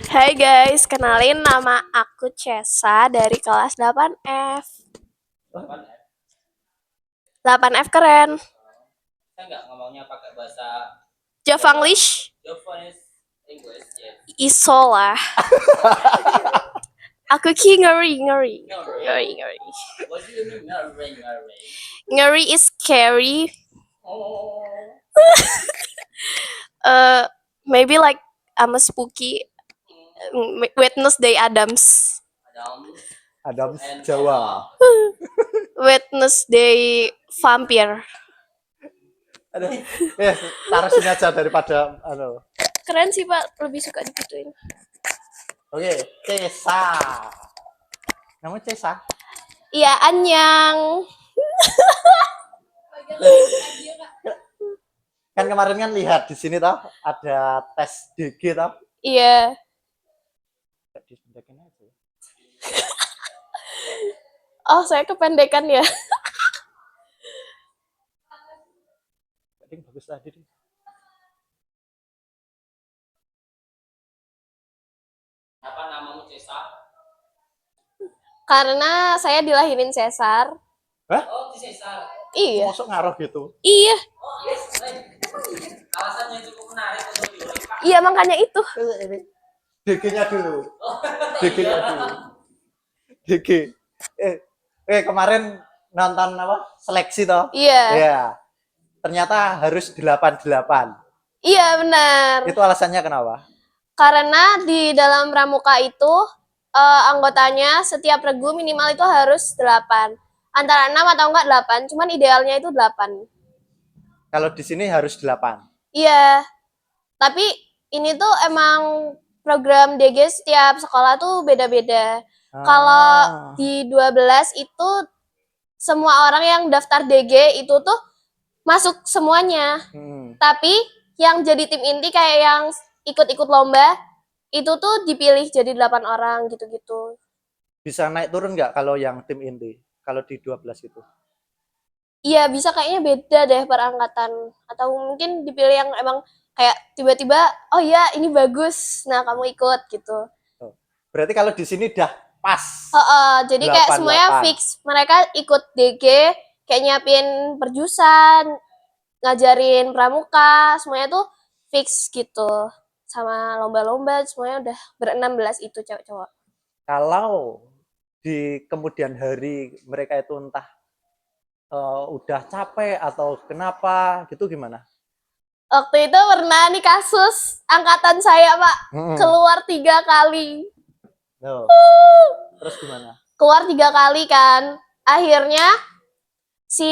Hai guys, kenalin nama aku Cesa dari kelas 8F. 8F keren. Saya nggak ngomongnya pakai bahasa Javanglish? Javanese English, yes. Iso lah. Aku ngeri. What do you mean ngeri? Ngeri is scary. Oh. Maybe like I'm a spooky. Wednesday Adams. Adams Adams Jawa. Wednesday vampire. Aduh, taruh sini aja daripada Keren sih Pak, lebih suka digituin. Oke, Cesa. Namanya Cesa. Iya, Anyang. Kan kemarin kan lihat di sini toh ada tes DG toh. Iya. Dipendekin aja. Oh, saya kependekan ya. Bagus tadi deh. Apa namamu Cesa? Karena saya dilahirin sesar. Hah? Oh, di Cesar. Iya. Masuk ngaruh gitu. Iya. Oh, yes. Alasannya cukup menarik untuk diulik, Pak. Iya, makanya itu. DG-nya dulu. DG-nya Iya. dulu. DG. Kemarin nonton apa? Seleksi toh? Iya. Iya. Ternyata harus 88. Iya, benar. Itu alasannya kenapa? Karena di dalam pramuka itu anggotanya setiap regu minimal itu harus 8. Antara 6 atau enggak 8, cuman idealnya itu 8. Kalau di sini harus 8. Iya. Tapi ini tuh emang program DG setiap sekolah tuh beda-beda. Kalau di 12 itu semua orang yang daftar DG itu tuh masuk semuanya. Tapi yang jadi tim inti kayak yang ikut-ikut lomba itu tuh dipilih jadi 8 orang gitu-gitu. Bisa naik turun nggak kalau yang tim inti? Kalau di 12 itu? Iya, bisa kayaknya beda deh per angkatan. Atau mungkin dipilih yang emang kayak tiba-tiba, oh iya ini bagus, nah kamu ikut gitu. Oh. Berarti kalau di sini dah pas. Jadi kayak semuanya fix. Mereka ikut DG, kayak nyiapin perjusan, ngajarin pramuka, semuanya tuh fix gitu. Sama lomba-lomba semuanya udah ber-16 itu cewek-cewek. Kalau di kemudian hari mereka itu entah udah capek atau kenapa gitu gimana? Waktu itu pernah nih kasus angkatan saya Pak, keluar 3 kali. Terus gimana? Keluar 3 kali kan. Akhirnya si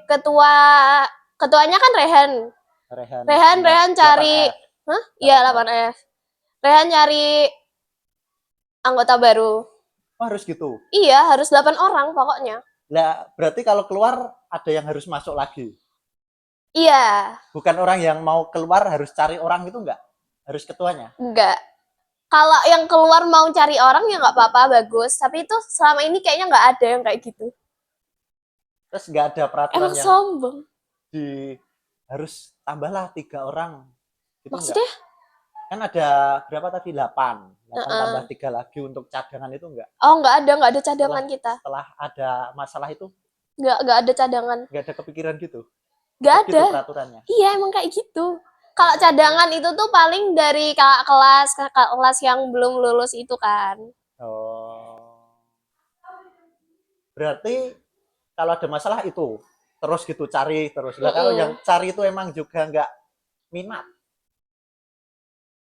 ketuanya kan Rehan cari 8F. Iya 8F. Rehan cari anggota baru. Oh, harus gitu? Iya, harus 8 orang pokoknya. Nah, berarti kalau keluar ada yang harus masuk lagi? Iya. Bukan orang yang mau keluar harus cari orang itu enggak? Harus ketuanya? Enggak. Kalau yang keluar mau cari orang ya nggak apa-apa, bagus. Tapi itu selama ini kayaknya nggak ada yang kayak gitu. Terus nggak ada peraturan emang yang sombong. Harus tambahlah 3 orang. Gitu maksudnya? Enggak? Kan ada berapa tadi? 8 tambah 3 lagi untuk cadangan itu enggak? Oh, nggak ada cadangan kita. Setelah ada masalah itu? Nggak ada cadangan. Nggak ada kepikiran gitu? Nggak ada. Gitu peraturannya? Iya, emang kayak gitu. Kalau cadangan itu tuh paling dari kakak kelas yang belum lulus itu kan. Oh. Berarti kalau ada masalah itu terus gitu cari terus. Nah, kalau yang cari itu emang juga nggak minat?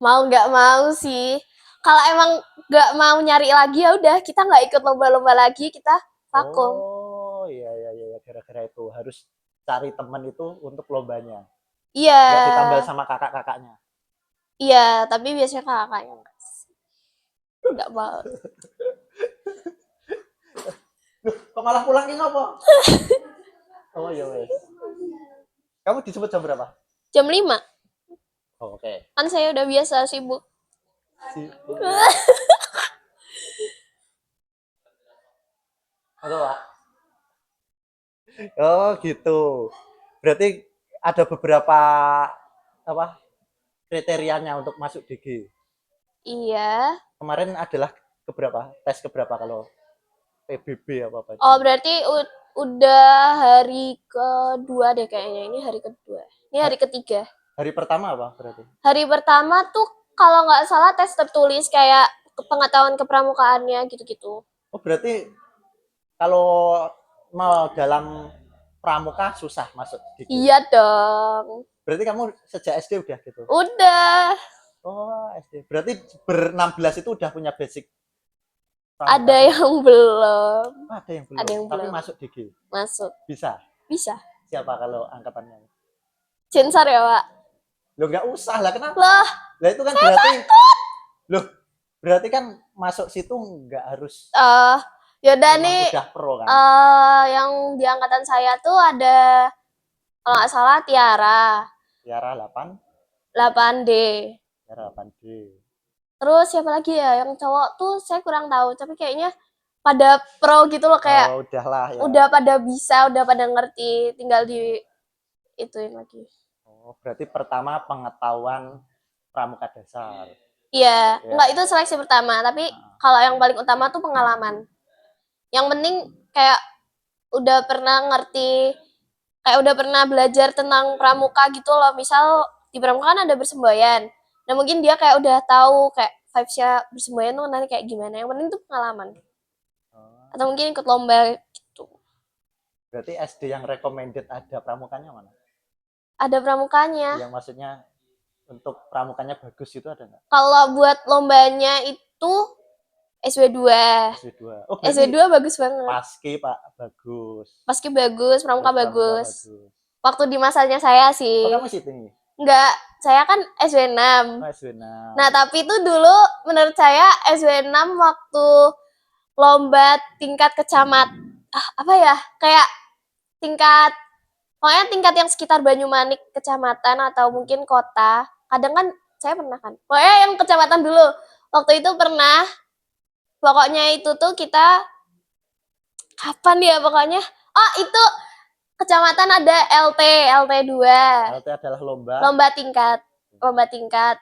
Mau nggak mau sih. Kalau emang nggak mau nyari lagi ya udah kita nggak ikut lomba-lomba lagi, kita vakum. Oh iya gara-gara itu harus cari teman itu untuk lombanya. Iya. Nggak ditambah sama kakak-kakaknya. Iya, tapi biasanya kakaknya nggak mau. Kok malah pulang ini apa? Oh iya wes. Kamu disebut jam berapa? Jam 5. Oh, oke. Kan saya udah biasa sibuk. Halo, Pak. Oh gitu. Berarti ada beberapa apa kriterianya untuk masuk DG. Iya. Kemarin adalah keberapa? Tes keberapa kalau PBB apa itu? Oh, berarti udah hari kedua deh kayaknya. Ini hari kedua. Ini hari ketiga. Hari pertama apa berarti? Hari pertama tuh kalau nggak salah tes tertulis kayak pengetahuan kepramukaannya gitu-gitu. Oh, berarti kalau mau dalam pramuka susah masuk gitu. Iya dong. Berarti kamu sejak SD udah gitu? Udah. Oh, SD. Berarti ber-16 itu udah punya basic pramuka Ada semua? yang belum. Oh, ada yang belum. Ada yang Tapi belum. masuk DG. Masuk. Bisa. Bisa. Siapa kalau angkatannya? Sensor ya, Pak? Lo nggak usah lah, kenapa? Loh, Lah itu kan saya berarti, takut. loh, berarti kan masuk situ nggak harus Yaudah memang nih, udah pro kan? yang di angkatan saya tuh ada, kalau nggak salah Tiara, Tiara 8, 8D. Tiara 8D. Terus siapa lagi ya? Yang cowok tuh saya kurang tahu, tapi kayaknya pada pro gitu loh, kayak Oh, udahlah ya. udah pada bisa, udah pada ngerti, tinggal di ituin lagi. Oh, berarti pertama pengetahuan pramuka dasar. Iya, Ya. enggak itu seleksi pertama, tapi kalau yang paling utama tuh pengalaman. Yang penting kayak udah pernah ngerti, kayak udah pernah belajar tentang pramuka gitu loh. Misal di pramuka kan ada bersemboyan. Nah mungkin dia kayak udah tahu kayak vibes-nya bersemboyan tuh nanti kayak gimana. Yang penting tuh pengalaman. Oh, Atau mungkin ikut lomba gitu. berarti SD yang recommended ada pramukanya mana? Ada pramukanya. Yang maksudnya untuk pramukanya bagus itu ada nggak? Kalau buat lombanya itu SW2. SW2. Oh, SW2 berarti bagus banget. paski Pak bagus. Paski bagus, pramuka Terus pramuka bagus. bagus. Waktu di masanya saya Oh, sih. kamu situ? Enggak, saya kan SW6. Oh, SW6. Nah, tapi itu dulu menurut saya SW6 waktu lomba tingkat apa ya? Kayak tingkat pokoknya tingkat yang sekitar Banyumanik kecamatan atau mungkin kota. Kadang kan saya pernah kan. Pokoknya yang kecamatan dulu. Waktu itu pernah. Pokoknya itu tuh kita kapan ya pokoknya? Oh, itu kecamatan ada LT2. LT adalah lomba. Lomba tingkat.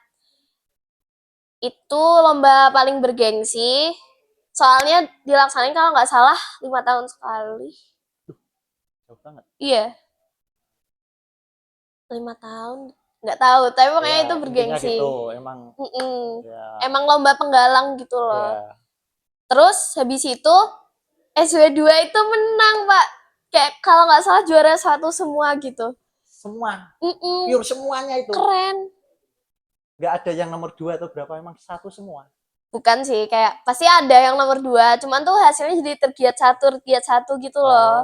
Itu lomba paling bergengsi. Soalnya dilaksanain kalau nggak salah 5 tahun sekali. Jauh banget. Iya. 5 tahun. Nggak tahu, tapi pokoknya Ya, itu bergengsi. gitu, emang. Ya. Ya. Emang lomba penggalang gitu loh. Ya. Terus habis itu SW2 itu menang, Pak. Kayak kalau nggak salah juara 1 semua gitu. Semua. Pure semuanya itu. Keren. Nggak ada yang nomor 2 atau berapa, emang 1 semua. Bukan sih, kayak pasti ada yang nomor 2, cuman tuh hasilnya jadi tergiat satu gitu loh.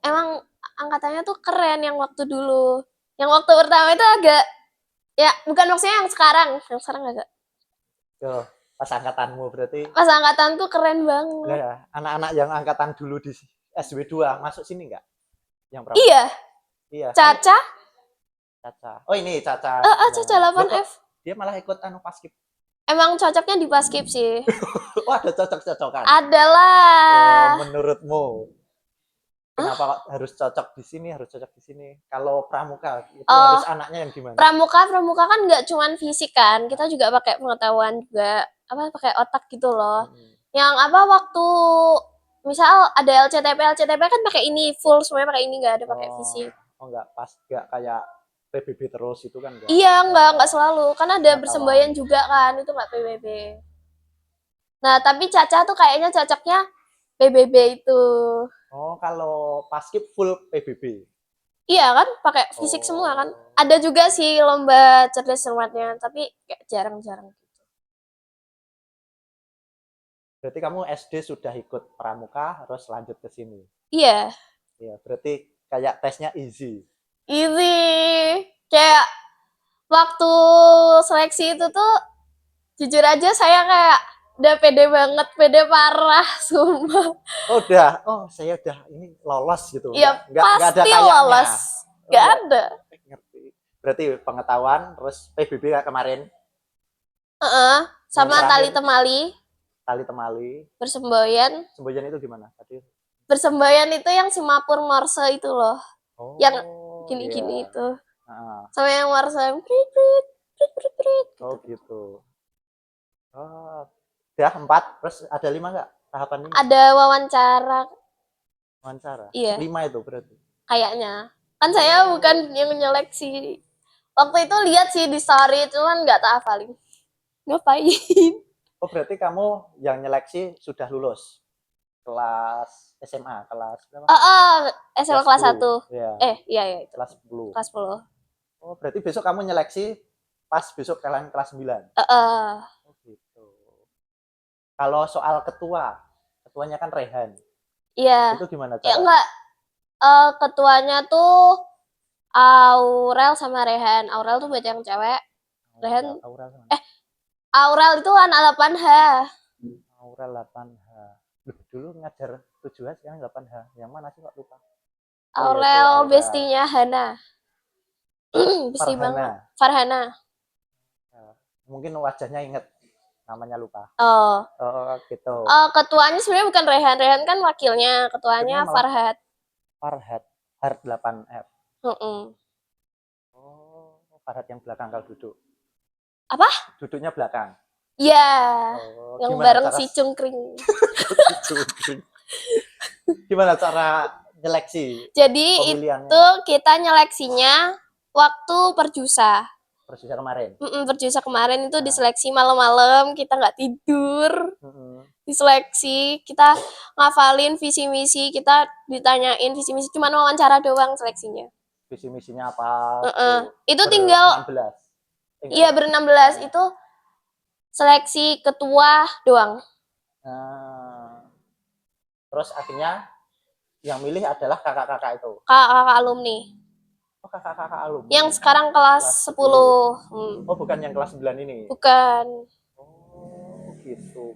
Emang angkatannya tuh keren yang waktu dulu. Yang waktu pertama itu agak, ya bukan maksudnya yang sekarang agak. Tuh, pas angkatanmu berarti. Pas angkatan tuh keren banget. Ya, anak-anak yang angkatan dulu di SW2 masuk sini nggak? Yang pramuka? Iya. Iya. Caca. Oh ini Caca. Caca 8F. Dia malah ikut paskib. Emang cocoknya di paskib sih. Oh, ada cocok-cocokan. Adalah. Menurutmu kenapa kok harus cocok di sini, harus cocok di sini? Kalau pramuka itu harus anaknya yang gimana? Pramuka kan nggak cuman fisik kan, kita juga pakai pengetahuan juga, pakai otak gitu loh. Yang waktu misal ada LCTP kan pakai ini full semuanya pakai ini, nggak ada pakai fisik. Oh nggak kayak PBB terus itu kan enggak? Iya, nggak selalu. Kan ada bersemboyan juga kan, itu nggak PBB. Nah, tapi Caca tuh kayaknya cocoknya PBB itu. Oh, kalau paskib full PBB? Iya kan, pakai fisik semua kan. Ada juga sih lomba cerdas cermatnya, tapi kayak jarang-jarang. Berarti kamu SD sudah ikut pramuka, harus lanjut ke sini? Iya. Iya, berarti kayak tesnya easy? Easy. Kayak waktu seleksi itu tuh, jujur aja saya kayak udah pede parah, sumpah. Oh saya udah ini lolos gitu? Iya, nggak ada pasti kayaknya. lolos. Nggak ada. Ngerti. Berarti pengetahuan, terus PBB kemarin? Sama tali temali. Tali temali. Bersemboyan. Semboyan itu gimana tadi? Bersemboyan itu yang Simapur Morse itu loh. Yang gini-gini itu. Sama yang Morse yang prit. Gitu. Oh gitu. Oh, udah 4, terus ada 5 nggak? Tahapan 5? Ada wawancara, Wawancara. iya 5 itu berarti. kayaknya. Kan saya bukan yang nyeleksi. Waktu itu lihat sih di story, cuman nggak tak hafalin. Ngapain? Oh, berarti kamu yang nyeleksi sudah lulus kelas SMA, kelas berapa? SMA Kelas kelas 10. 1. Ya, Iya ya itu. kelas 10. Kelas 10. Oh, berarti besok kamu nyeleksi pas besok kalian kelas 9. Heeh. Oh, gitu. Kalau soal ketua, ketuanya kan Rehan. Iya. Itu gimana Ya cara? enggak, ketuanya tuh Aurel sama Rehan. Aurel tuh buat yang cewek. Rehan, Aurel, Aurel itu anak 8H. Aurel 8H. Loh, dulu ngajar 7H, sekarang 8H. Yang mana sih kok lupa? Oh iya itu Aurel Aurel. bestinya Hana. Besti banget. Farhana. Farhana. Mungkin wajahnya inget, namanya lupa. Oh. Oh gitu. Ketuanya sebenarnya bukan Rehan. Rehan kan wakilnya. Ketuanya Akhirnya malah Farhad. Farhad. Hard 8F. Heeh. Oh, Farhad yang belakang kalau duduk. Apa? Duduknya belakang. Iya. Oh, Yang gimana bareng cara si Cungkring. gimana cara nyeleksi Jadi pemilihannya? itu kita nyeleksinya waktu perjusa. Persis kemarin. Perjusa kemarin itu Nah. diseleksi malam-malam, kita nggak tidur. Diseleksi, kita ngafalin visi misi, kita ditanyain visi misi, cuma wawancara doang seleksinya. Visi misinya apa? Itu tinggal 16. iya ber-16 itu seleksi ketua doang. Nah, terus akhirnya yang milih adalah kakak-kakak itu. Kakak alumni. Oh, kakak-kakak alumni. Yang sekarang kelas 10. Oh, bukan yang kelas 9 ini. Bukan. Oh, gitu.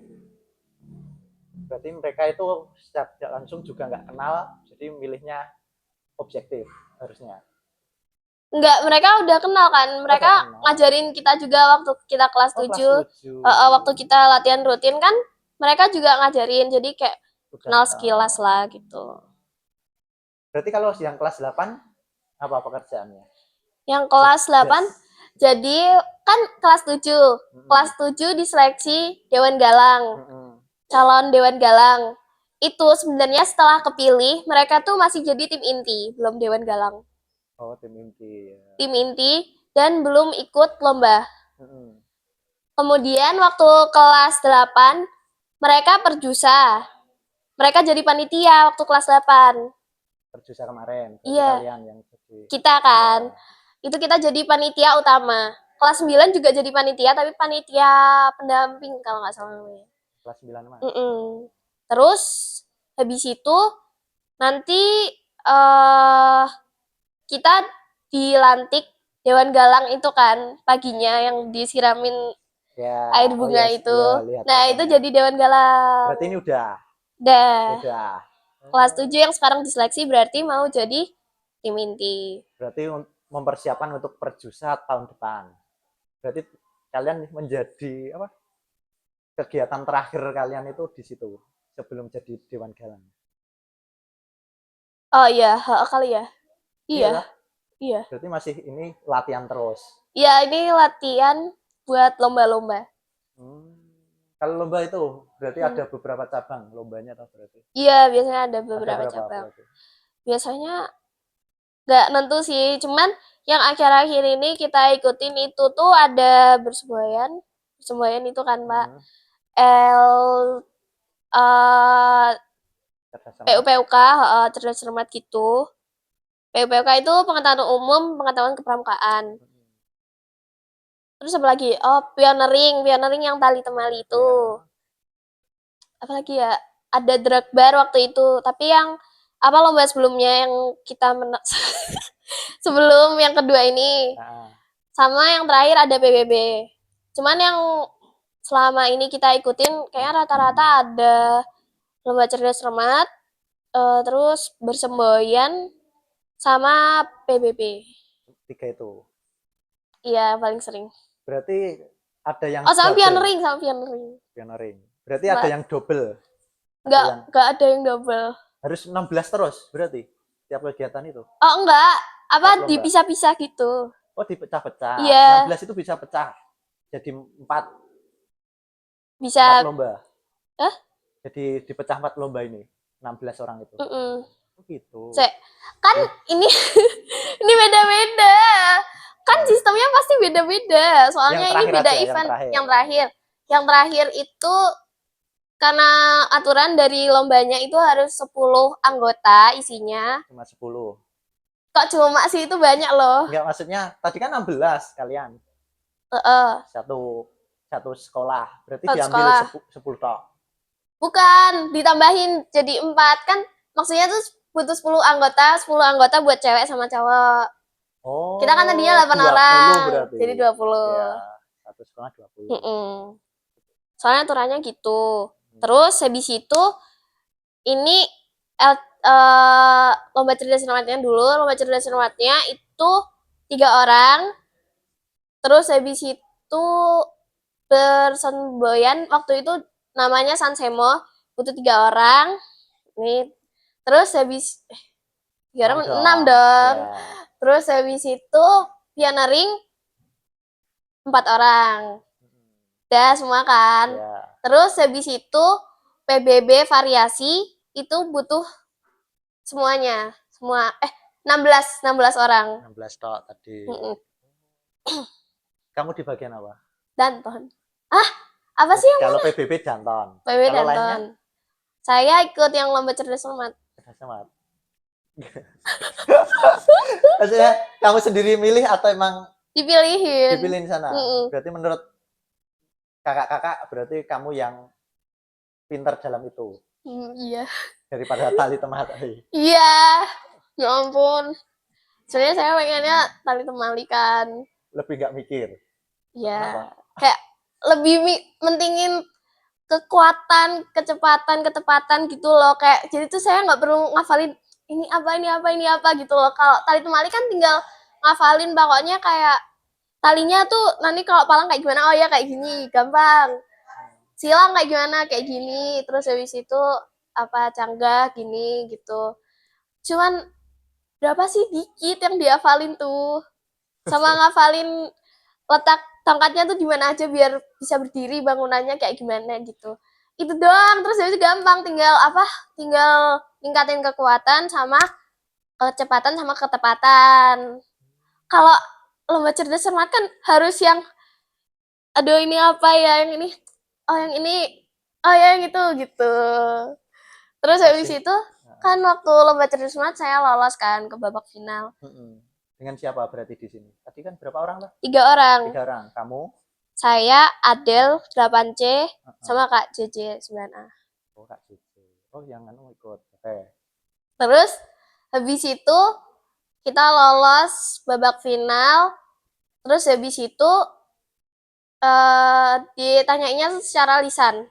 Berarti mereka itu secara langsung juga nggak kenal, jadi milihnya objektif harusnya. Enggak, mereka udah kenal kan. Mereka ngajarin kita juga waktu kita kelas 7. Waktu kita latihan rutin kan, mereka juga ngajarin. Jadi kayak kenal sekilas lah gitu. Berarti kalau yang kelas 8, apa pekerjaannya? Yang kelas 8, jadi kan kelas 7. Kelas 7 diseleksi Dewan Galang. Calon Dewan Galang. Itu sebenarnya setelah kepilih, mereka tuh masih jadi tim inti, belum Dewan Galang. Oh, tim inti. Ya. Tim inti dan belum ikut lomba. Kemudian waktu kelas 8, mereka perjusa. Mereka jadi panitia waktu kelas 8. Perjusa kemarin. Iya. Kalian yang jadi. Kita kan. Ya. Itu kita jadi panitia utama. Kelas 9 juga jadi panitia, tapi panitia pendamping kalau nggak salah namanya. Kelas 9 mana? Terus habis itu nanti kita dilantik Dewan Galang itu kan paginya yang disiramin ya, air bunga itu. Ya, nah itu jadi Dewan Galang. Berarti ini udah. Kelas 7 yang sekarang diseleksi berarti mau jadi tim inti. Berarti mempersiapkan untuk perjusa tahun depan. Berarti kalian menjadi apa? Kegiatan terakhir kalian itu di situ sebelum jadi Dewan Galang. Oh iya, kali ya. Iya. Iya. Berarti masih ini latihan terus. Iya, ini latihan buat lomba-lomba. Kalau lomba itu berarti ada beberapa cabang lombanya atau berarti? Iya, biasanya ada beberapa cabang. Biasanya nggak nentu sih, cuman yang akhir-akhir ini kita ikutin itu tuh ada bersemboyan itu kan Pak. PUPUK, cerdas cermat gitu. PUPUK itu pengetahuan umum, pengetahuan kepramukaan. Terus apa lagi? Oh, pioneering yang tali temali itu. Apalagi ya? Ada drag bar waktu itu, tapi yang apa lomba sebelumnya yang kita sebelum yang kedua ini. Sama yang terakhir ada PBB. Cuman yang selama ini kita ikutin kayaknya rata-rata ada lomba cerdas cermat, terus bersemboyan sama PBB. 3 itu. Iya, paling sering. Berarti ada yang sama pioneering. Berarti ada yang double. Enggak ada yang double. Harus 16 terus berarti tiap kegiatan itu. Oh, enggak. Apa dipisah-pisah gitu. Oh, dipecah-pecah. Iya. 16 itu bisa pecah jadi 4. Bisa. 4 lomba. Hah? Jadi dipecah 4 lomba ini. 16 orang itu. Mm-mm. Oh, gitu. Kan ini ini beda-beda. Kan sistemnya pasti beda-beda. Yang Soalnya ini terakhir beda aja, yang event. terakhir. Yang terakhir itu karena aturan dari lombanya itu harus 10 anggota isinya. Cuma 10. Kok cuma sih, itu banyak loh. Enggak, maksudnya tadi kan 16 kalian. Heeh. Satu sekolah. Berarti Satu diambil sekolah. 10 tok. Bukan, ditambahin jadi 4 kan. Maksudnya tuh butuh 10 anggota buat cewek sama cowok. Oh, Kita kan tadinya 8 20 orang, berarti. jadi 20. Ya, satu sekolah 20. Soalnya aturannya gitu. Terus habis itu ini lomba cerdas cermatnya dulu. Lomba cerdas cermatnya itu 3 orang. Terus habis itu bersemboyan waktu itu namanya Sansemo, butuh 3 orang. Nih. Terus habis 3 orang 6 dong. Ya. Terus habis itu pioneering 4 orang. Udah semua kan. Ya. Terus habis itu PBB variasi itu butuh semuanya. Semua 16 orang. 16 tok tadi. Mm-mm. Kamu di bagian apa? Danton. Apa sih yang Kalau PBB Danton. PBB Kalau Danton? lainnya Saya ikut yang lomba cerdas cermat. Semat. Maksudnya kamu sendiri milih atau emang Dipilihin. dipilihin sana? Berarti menurut kakak-kakak berarti kamu yang pintar dalam itu Iya. daripada tali temah tadi. Iya. Ya ampun. Sebenarnya saya pengennya tali temali kan. Lebih nggak mikir. Iya. Kenapa? Kayak lebih mentingin kekuatan, kecepatan, ketepatan gitu loh. Kayak jadi tuh saya nggak perlu ngafalin ini apa gitu loh. Kalau tali temali kan tinggal ngafalin, pokoknya kayak talinya tuh nanti kalau palang kayak gimana, oh ya kayak gini, gampang. Silang kayak gimana, kayak gini. Terus habis itu apa canggah gini gitu. Cuman berapa sih dikit yang dihafalin tuh. Sama ngafalin letak tongkatnya tuh di mana aja biar bisa berdiri bangunannya kayak gimana gitu. Itu doang. Terus habis itu gampang, tinggal ningkatin kekuatan sama kecepatan sama ketepatan. Kalau lomba cerdas cermat kan harus yang aduh ini apa ya, yang ini, oh yang ini, oh ya yang itu gitu. Terus habis itu kan waktu lomba cerdas cermat saya lolos kan ke babak final. Dengan siapa berarti di sini? Tadi kan berapa orang lah? 3 orang. 3 orang. Kamu? Saya, Adel 8C, sama Kak JJ 9A. Oh, Kak JJ. Oh, yang anu ikut. Oke. Terus habis itu kita lolos babak final. Terus habis itu ditanyainnya secara lisan.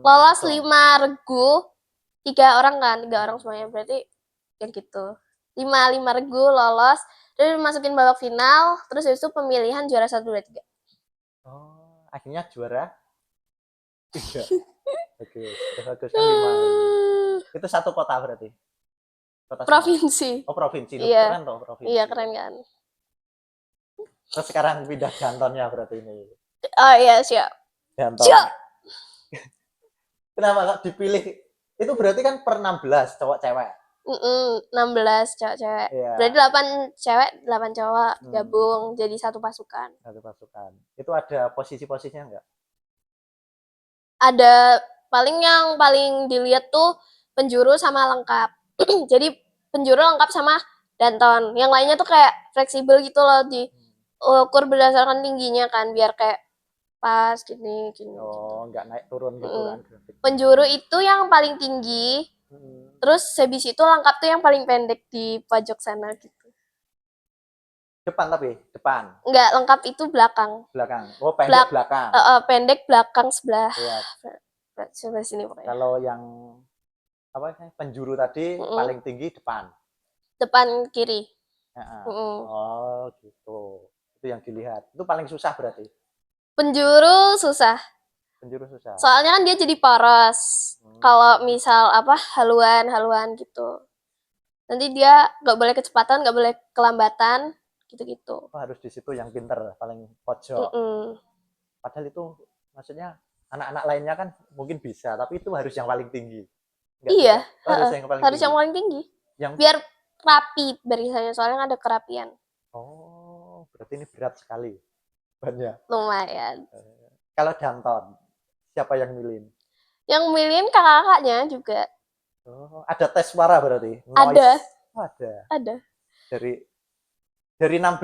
Lolos 5 regu, 3 orang kan, 3 orang semuanya, berarti kayak gitu. 5 regu lolos, terus masukin babak final, terus habis itu pemilihan juara 1, 2, 3. Oh, akhirnya juara 3. Oke, bagus kan 5. Itu satu kota berarti? Kota Provinsi. Oh, provinsi. Iya. Keren toh provinsi. Iya, keren kan. Terus sekarang pindah Dantonnya berarti ini. Oh iya, siap. Danton. Siap. Kenapa kok dipilih? Itu berarti kan per 16 cowok cewek. 16 cewek-cewek. Iya. Berarti 8 cewek, 8 cowok gabung jadi satu pasukan. Satu pasukan. Itu ada posisi-posisinya enggak? Ada, yang paling dilihat tuh penjuru sama lengkap. Jadi penjuru lengkap sama Danton. Yang lainnya tuh kayak fleksibel gitu loh, diukur berdasarkan tingginya kan, biar kayak pas gini. Oh, enggak naik turun gitu kan grafik. Penjuru itu yang paling tinggi. Terus habis itu lengkap tuh yang paling pendek di pojok sana gitu. Depan tapi, depan. Enggak, lengkap itu belakang. Belakang. Oh, pendek belakang. Pendek belakang sebelah. Iya. Sebelah sini pokoknya. Kalau yang apa penjuru tadi paling tinggi depan. Depan kiri. Oh, gitu. Itu yang dilihat. Itu paling susah berarti. Penjuru susah. Penjuru susah. Soalnya kan dia jadi poros. Kalau misal haluan gitu. Nanti dia nggak boleh kecepatan, nggak boleh kelambatan, gitu-gitu. Oh, harus di situ yang pinter, paling pojok. Padahal itu maksudnya anak-anak lainnya kan mungkin bisa, tapi itu harus yang paling tinggi. Iya, Harus yang paling harus tinggi. yang paling tinggi. Yang Biar rapi barisannya, soalnya ada kerapian. Oh, berarti ini berat sekali. Banyak. Lumayan. Kalau Danton, siapa yang milih? Yang milihin kakak-kakaknya juga. Oh, ada tes suara berarti? Ada. Oh, ada. Ada. Dari 16,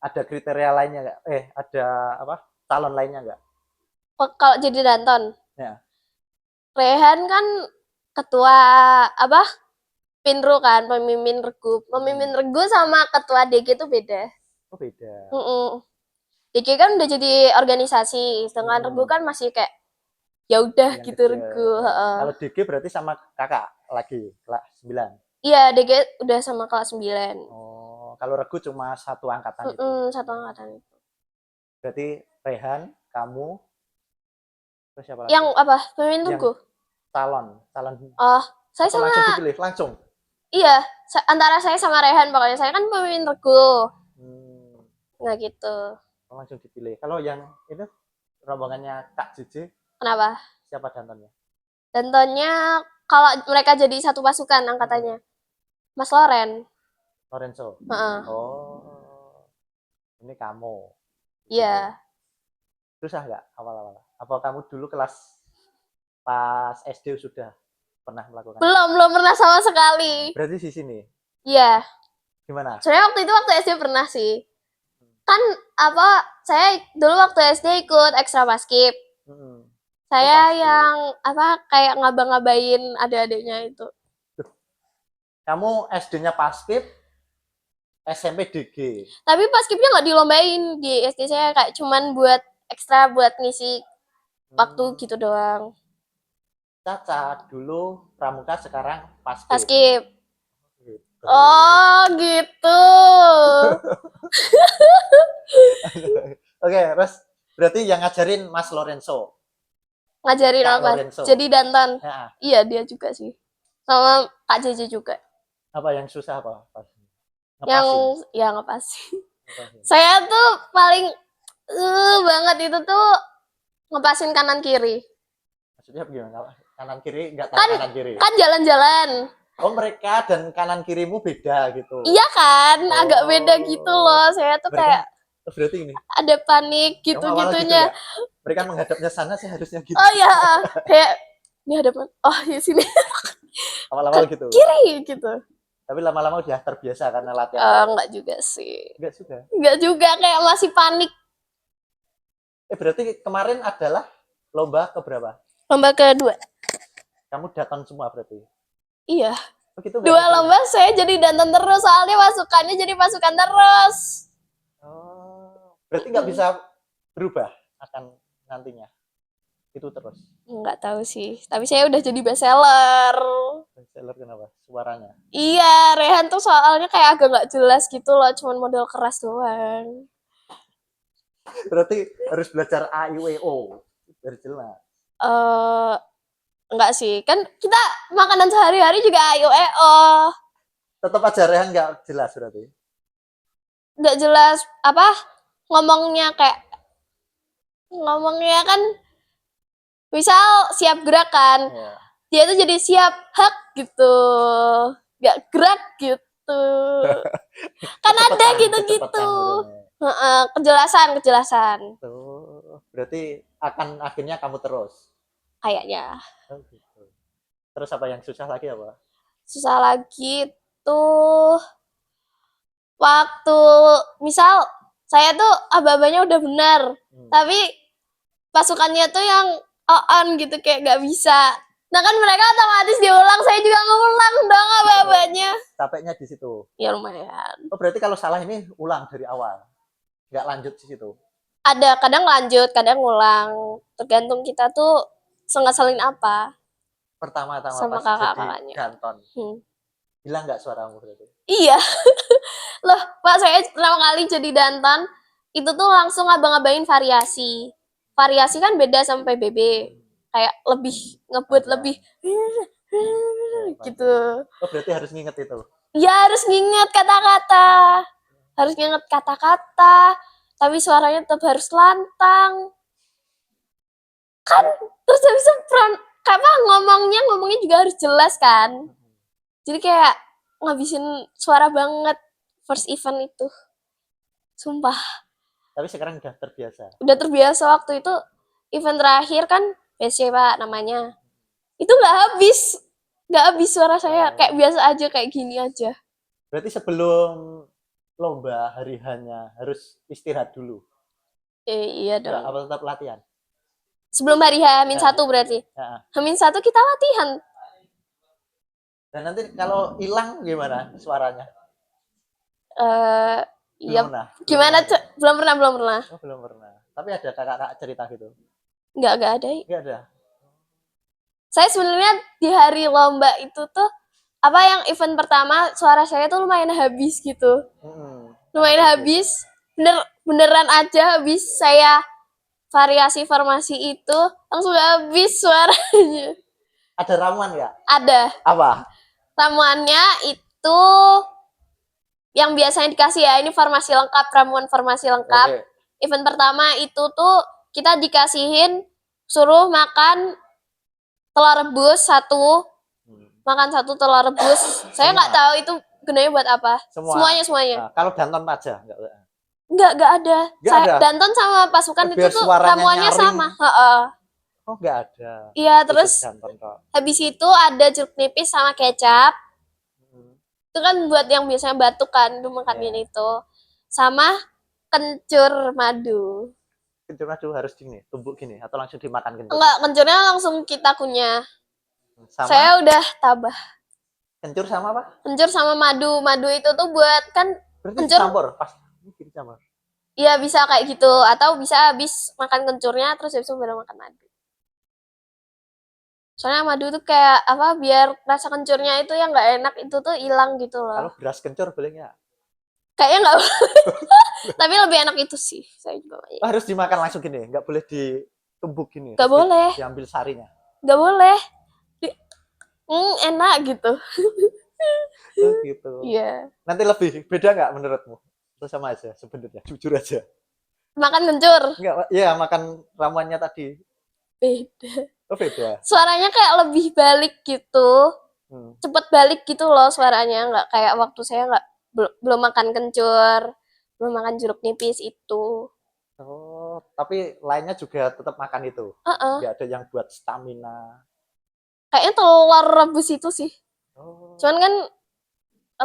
ada kriteria lainnya nggak? Ada apa? Calon lainnya nggak? Kalau jadi Danton, Ya. Rehan kan ketua apa? Pinru kan, pemimpin regu. Pemimpin regu sama ketua DG itu beda. Oh, beda. DG kan udah jadi organisasi, sedangkan regu kan masih kayak ya udah Yang gitu kecil. regu. Kalau DG berarti sama kakak lagi, kelas 9. Iya, DG udah sama kelas 9. Oh, kalau regu cuma satu angkatan itu. Satu angkatan itu. Berarti Rehan, kamu, terus siapa lagi? Yang apa? Pemimpin Yang regu? calon. Oh, saya Atau sama langsung dipilih langsung. iya, antara saya sama Rehan pokoknya. Saya kan pemimpin regu. Nah gitu. Langsung dipilih. Kalau yang itu rombongannya Kak Cici, Kenapa? siapa dantonnya? Dantonnya kalau mereka jadi satu pasukan angkatannya. Mas Loren. Lorenzo. Oh, ini kamu. Iya. Susah nggak awal-awal? Apa kamu dulu pas SD sudah pernah melakukan? Belum pernah sama sekali. Berarti di sini. Iya. Gimana? Soalnya waktu SD pernah sih. Kan apa? Saya dulu waktu SD ikut ekstra basket. Saya yang apa kayak ngabang-ngabain adik-adiknya itu. Kamu SD-nya Paskib, SMP DG. Tapi Paskibnya nggak dilombain di SD saya, kayak cuman buat ekstra buat ngisi waktu gitu doang. Caca dulu Pramuka, sekarang Paskib. Paskib. Gitu. Oh gitu. Oke, terus berarti yang ngajarin Mas Lorenzo. Ngajarin Kak apa? Lorenzo. Jadi dantan. Ya. Iya, dia juga sih. Sama Kak Jeje juga. Apa yang susah apa? Yang ya ngepasin. Saya tuh paling banget itu tuh ngepasin kanan kiri. Maksudnya gimana? Kanan kiri nggak tahu kanan kiri. Kan jalan-jalan. Oh, mereka dan kanan kirimu beda gitu. Iya kan, agak beda gitu loh. Saya tuh mereka, kayak berarti ini ada panik gitu-gitunya. Gitu, mereka menghadapnya sana, sih harusnya gitu. Oh ya, kayak ini hadapan. Oh, di sini. Awal-awal gitu. Kiri gitu. Tapi lama-lama udah terbiasa karena latihan. Enggak juga sih. Enggak juga, kayak masih panik. Berarti kemarin adalah lomba keberapa? Lomba kedua. Kamu datang semua berarti? Iya. Begitu, 2 lomba saya jadi dantan terus, soalnya pasukannya jadi pasukan terus. Oh, berarti nggak bisa berubah akan nantinya? Itu terus? Nggak tahu sih, tapi saya udah jadi bestseller. Bestseller kenapa? Suaranya? Iya, Rehan tuh soalnya kayak agak nggak jelas gitu loh, cuman model keras doang. Berarti harus belajar A, I, W, O biar jelas. Enggak sih, kan kita makanan sehari-hari juga ayo Tetap aja Rehan nggak jelas berarti? Nggak jelas apa ngomongnya kan misal siap gerak kan, dia tuh jadi siap hak gitu, nggak gerak gitu. Kan ada gitu-gitu. Kejelasan. Tuh, berarti akan akhirnya kamu terus? Kayaknya. Oh, gitu. Terus apa yang susah lagi apa? Susah lagi tuh waktu misal saya tuh aba-abanya udah benar, tapi pasukannya tuh yang on gitu kayak nggak bisa. Nah kan mereka otomatis diulang, saya juga ngulang dong aba-abanya. Capeknya di situ? Ya lumayan. Oh, berarti kalau salah ini ulang dari awal? Nggak lanjut di situ? Ada, kadang lanjut, kadang ngulang. Tergantung kita tuh ngeselin apa. Pertama-tama sama pas kakak-kakaknya. Jadi danton. Hilang nggak suaramu berarti? Iya. Loh, Pak, saya pertama kali jadi danton, itu tuh langsung abang-abain variasi. Variasi kan beda sama PBB. Kayak lebih ngebut, lebih gitu. Oh, berarti harus nginget itu? Ya, harus nginget kata-kata. Harus nginget kata-kata, tapi suaranya tetap harus lantang. kan terus habis itu ngomongnya juga harus jelas kan, jadi kayak ngabisin suara banget first event itu, sumpah. Tapi sekarang Udah terbiasa. Waktu itu event terakhir kan BC Pak namanya, itu nggak habis suara saya, kayak biasa aja, kayak gini aja. Berarti sebelum lomba hari hanya harus istirahat dulu. Iya dong. Apa tetap latihan? Sebelum hari H-1 berarti. H-1 kita latihan. Dan nanti kalau hilang gimana suaranya? Iya. Gimana? Belum pernah. Oh, belum pernah. Tapi ada kakak-kakak cerita gitu? Nggak ada. Nggak ada. Saya sebenarnya di hari lomba itu tuh yang event pertama suara saya tuh lumayan habis gitu. Lumayan habis. Beneran aja habis. Saya variasi formasi itu langsung habis suaranya. Ada ramuan nggak? Ada. Apa? Ramuannya itu yang biasanya dikasih ya, ini formasi lengkap, ramuan formasi lengkap. Okay. Event pertama itu tuh kita dikasihin suruh makan telur rebus 1. Makan 1 telur rebus. Saya nggak tahu itu gunanya buat apa. Semuanya. Nah, kalau Danton aja nggak ada. Danton sama pasukan itu tuh ramuannya sama. Oh, nggak ada. Iya, terus habis itu ada jeruk nipis sama kecap. Itu kan buat yang biasanya batuk kan, itu makan itu. Sama kencur madu. Kencur madu harus tumbuk gini atau langsung dimakan kencur? Enggak, kencurnya langsung kita kunyah. Saya udah tabah. Kencur sama apa? Kencur sama madu. Madu itu tuh buat kan berarti kencur pas dicampur. Iya, bisa kayak gitu, atau bisa habis makan kencurnya terus habis itu baru makan madu. Soalnya madu tuh kayak biar rasa kencurnya itu yang nggak enak itu tuh hilang gitu loh. Kalau beras kencur boleh nggak? Kayaknya nggak boleh. Tapi lebih enak itu sih. Saya juga harus dimakan langsung gini, nggak boleh ditumbuk gini. Nggak boleh. Diambil sarinya. Nggak boleh. Enak gitu. Oh, gitu. Iya. Nanti lebih beda nggak menurutmu? Itu sama aja sebenarnya, jujur aja. Makan kencur? Enggak, ya makan ramuannya tadi. Beda. Oh, beda. Suaranya kayak lebih balik gitu. Cepet balik gitu loh suaranya, nggak kayak waktu saya belum makan kencur, belum makan jeruk nipis itu. Oh, tapi lainnya juga tetap makan itu? Nggak ada yang buat stamina? Kayaknya telur rebus itu sih. Cuman kan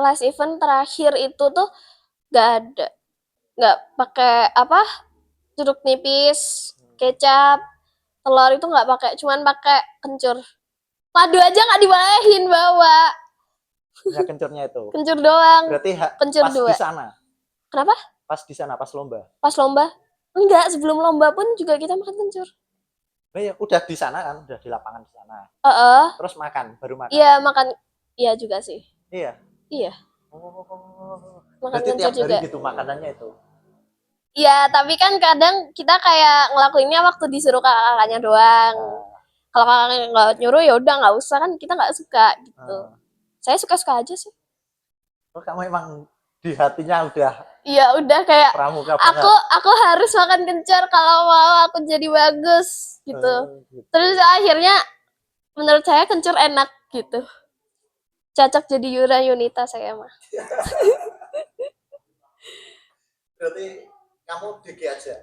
last event terakhir itu tuh nggak pakai jeruk nipis, kecap, telur itu nggak pakai, cuman pakai kencur. Madu aja nggak dibolehin bawa. Ya, kencurnya itu. Kencur doang. Berarti kencur pas 2. Di sana. Kenapa? Pas di sana, pas lomba. Pas lomba? Enggak, sebelum lomba pun juga kita makan kencur. Oh ya, udah di sana kan, udah di lapangan di sana. Terus baru makan. Iya, makan. Iya juga sih. Iya. Makan berarti kencur tiap juga. Hari gitu makanannya itu. Iya, tapi kan kadang kita kayak ngelakuinnya waktu disuruh kakaknya doang. Kalau kakaknya nggak nyuruh ya udah nggak usah, kan kita nggak suka gitu. Saya suka-suka aja sih. Oh, kamu emang di hatinya udah. Iya, udah kayak pramuka aku harus makan kencur kalau mau aku jadi bagus gitu. Terus akhirnya menurut saya kencur enak gitu. Cocok jadi Yura Yunita saya mah. Berarti kamu DG aja,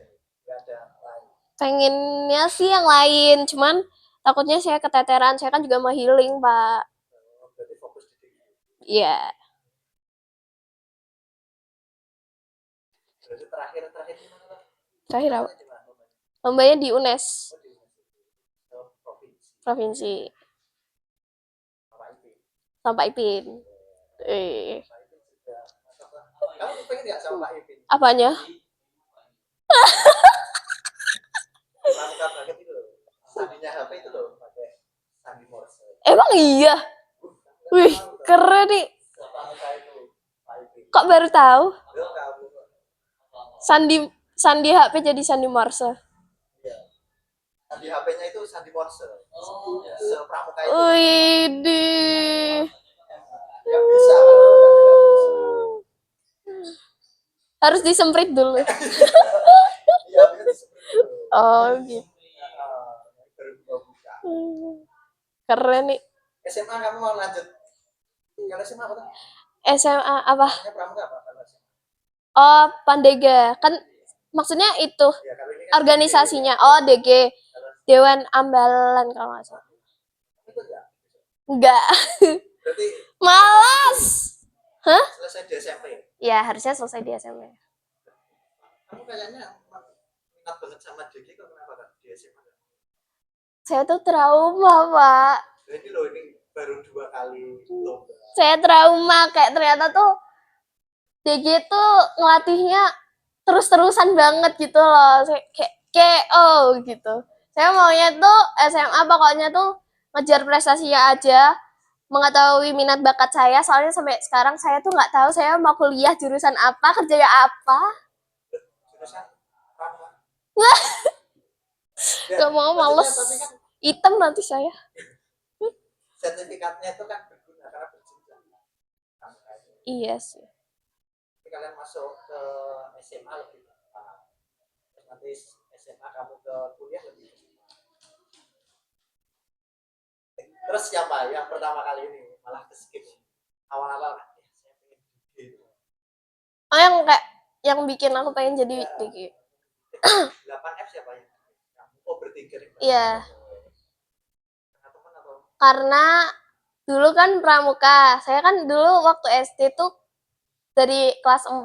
nggak ada lain? Pengennya sih yang lain, cuman takutnya saya keteteran. Saya kan juga mau healing, Pak. Berarti fokus di DG. Iya. Berarti terakhir di mana, Pak? Terakhir apa? Lombanya di UNES. Provinsi. Sama Pak Ipin. Kamu pengen nggak sama Pak Ipin? Apanya? Pramuka banget itu loh. Sandinya HP itu loh, pakai Sandi Morse. Emang iya? Wih, keren nih. Kok baru tahu? Sandi HP jadi Sandi Morse. Iya. Sandi HP-nya itu Sandi Morse. Sepramuka itu. Widih. Yang bisa. Harus disemprit dulu. Iya, disemprit dulu. Oh gitu. Keren nih. SMA kamu mau lanjut? Kalau SMA apa tuh? SMA apa? Namanya pramuka apa? Kalau SMA? Oh, Pandega. Kan maksudnya itu Ya, kalau ini kan organisasinya. DG, Oh, DG. kalau Dewan Ambalan kalau nggak salah. ikut ya. Enggak. Berarti Malas. Hah? selesai di SMP. Ya, harusnya selesai di SMP. Kamu kayaknya minat banget sama DG kok, kenapa kan di SMA? Saya tuh trauma, Pak. Nah, ini loh, ini baru 2 kali lomba. Saya trauma kayak ternyata tuh DG tuh ngelatihnya terus-terusan banget gitu loh. Saya kayak oh gitu. Saya maunya tuh SMA pokoknya tuh ngejar prestasinya aja, mengetahui minat bakat saya. Soalnya sampai sekarang saya tuh nggak tahu saya mau kuliah jurusan apa, kerjanya apa. Jurusan pramuka. Gak mau, males. Tapi kan Hitam nanti saya. sertifikatnya itu kan berguna karena berjenjang. Iya sih. Jadi kalian masuk ke SMA lebih cepat. Terus nanti SMA kamu ke kuliah lebih cepat. Terus siapa yang pertama kali ini malah ke skip? Awal-awal kan ya, saya pengen gitu. Oh, yang kayak yang bikin aku pengen jadi DG. 8F siapa ya? Oh, bertiga nih. Iya. Teman atau Karena dulu kan pramuka. Saya kan dulu waktu SD tuh dari kelas 4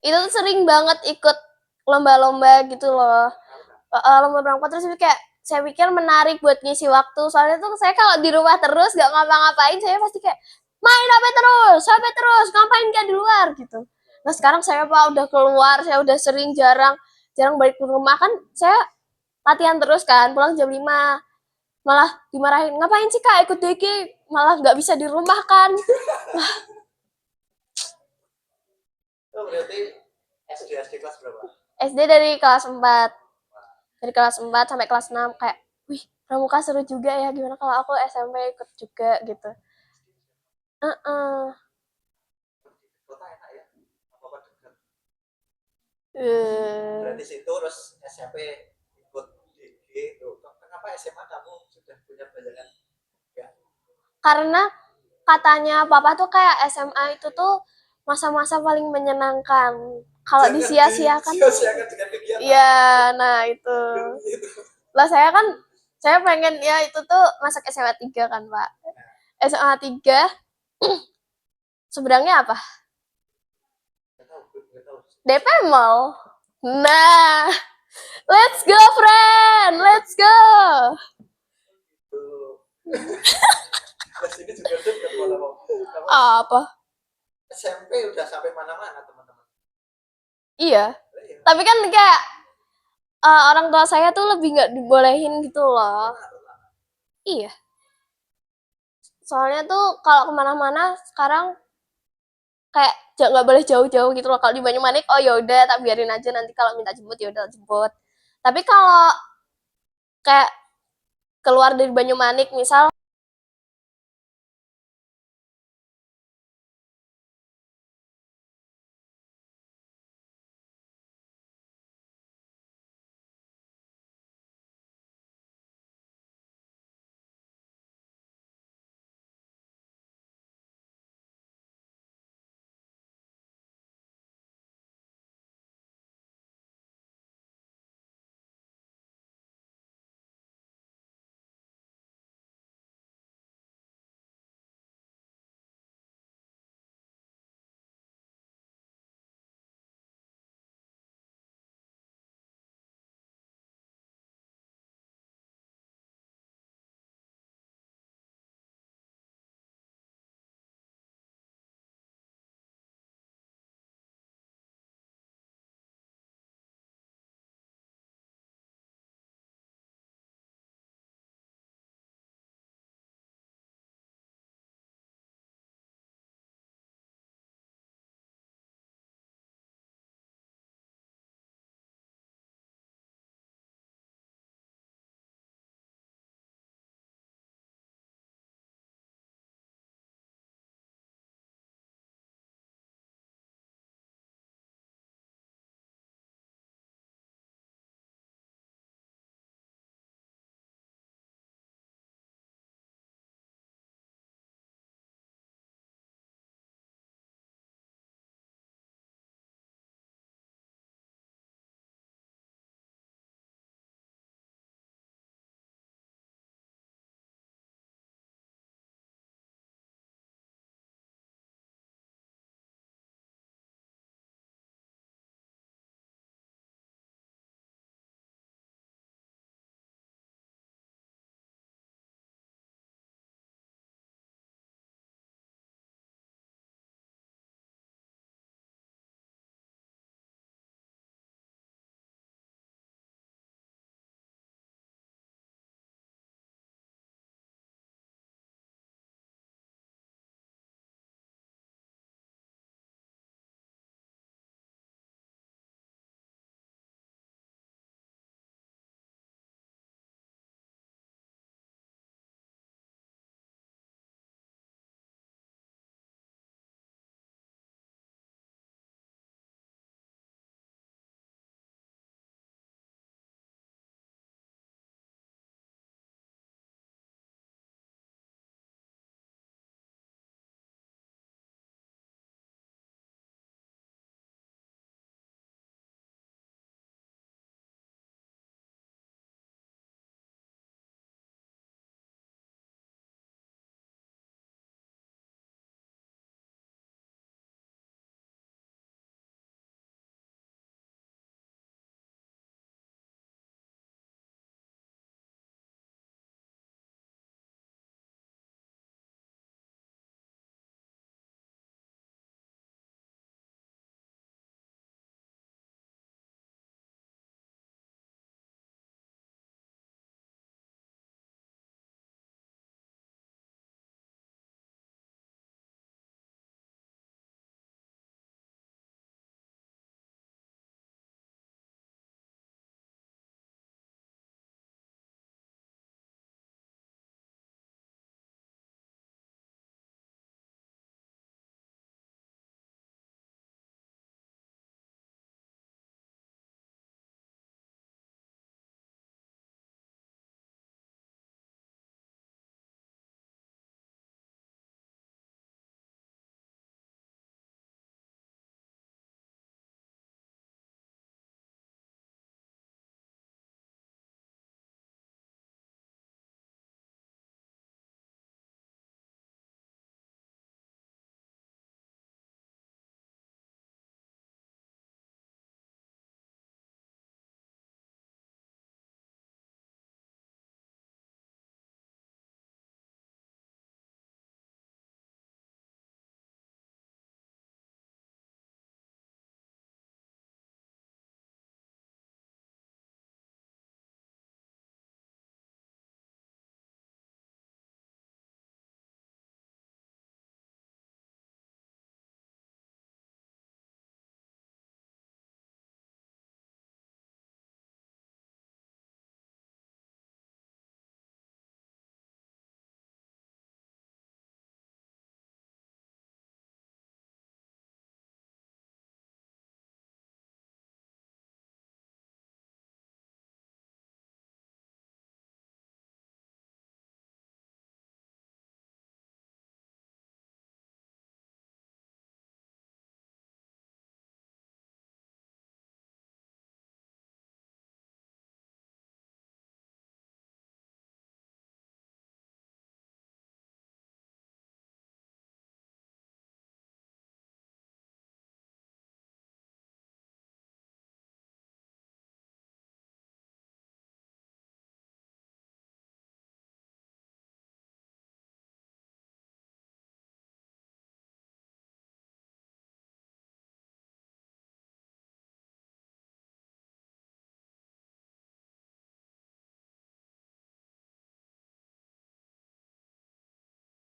itu tuh sering banget ikut lomba-lomba gitu loh. Lomba pramuka terus kayak saya pikir menarik buat ngisi waktu. Soalnya tuh saya kalau di rumah terus gak ngapa-ngapain, saya pasti kayak main HP terus, ngapain kayak di luar gitu. Nah sekarang saya Pak udah keluar, saya udah sering jarang balik ke rumah kan, saya latihan terus kan, pulang jam 5 malah dimarahin, ngapain sih Kak ikut DG, malah nggak bisa di rumah kan. itu berarti SD kelas berapa? SD dari kelas 4 sampai kelas 6 kayak wih pramuka seru juga ya, gimana kalau aku SMP ikut juga gitu. Kota enak ya? Apa dekat? Uh, Berarti situ terus SMP ikut DG tuh. Kenapa SMA kamu sudah punya bayangan? Ya. karena katanya papa tuh kayak SMA itu tuh masa-masa paling menyenangkan kalau disia-siakan. Sia-siakan dengan kegiatan. Iya, nah itu. Lah saya pengen ya itu tuh masuk SMA 3 kan, Pak. SMA 3 seberangnya apa? DP Mall. Nah, let's go friend, let's go. Terus ini juga dekat malah. Apa? SMP udah sampai mana-mana teman-teman. Iya. Tapi kan kayak orang tua saya tuh lebih nggak dibolehin gitu loh. Iya. Soalnya tuh kalau kemana-mana sekarang kayak nggak boleh jauh-jauh gitu loh. Kalau di Banyumanik, oh yaudah tak biarin aja, nanti kalau minta jemput ya udah jemput. Tapi kalau kayak keluar dari Banyumanik misal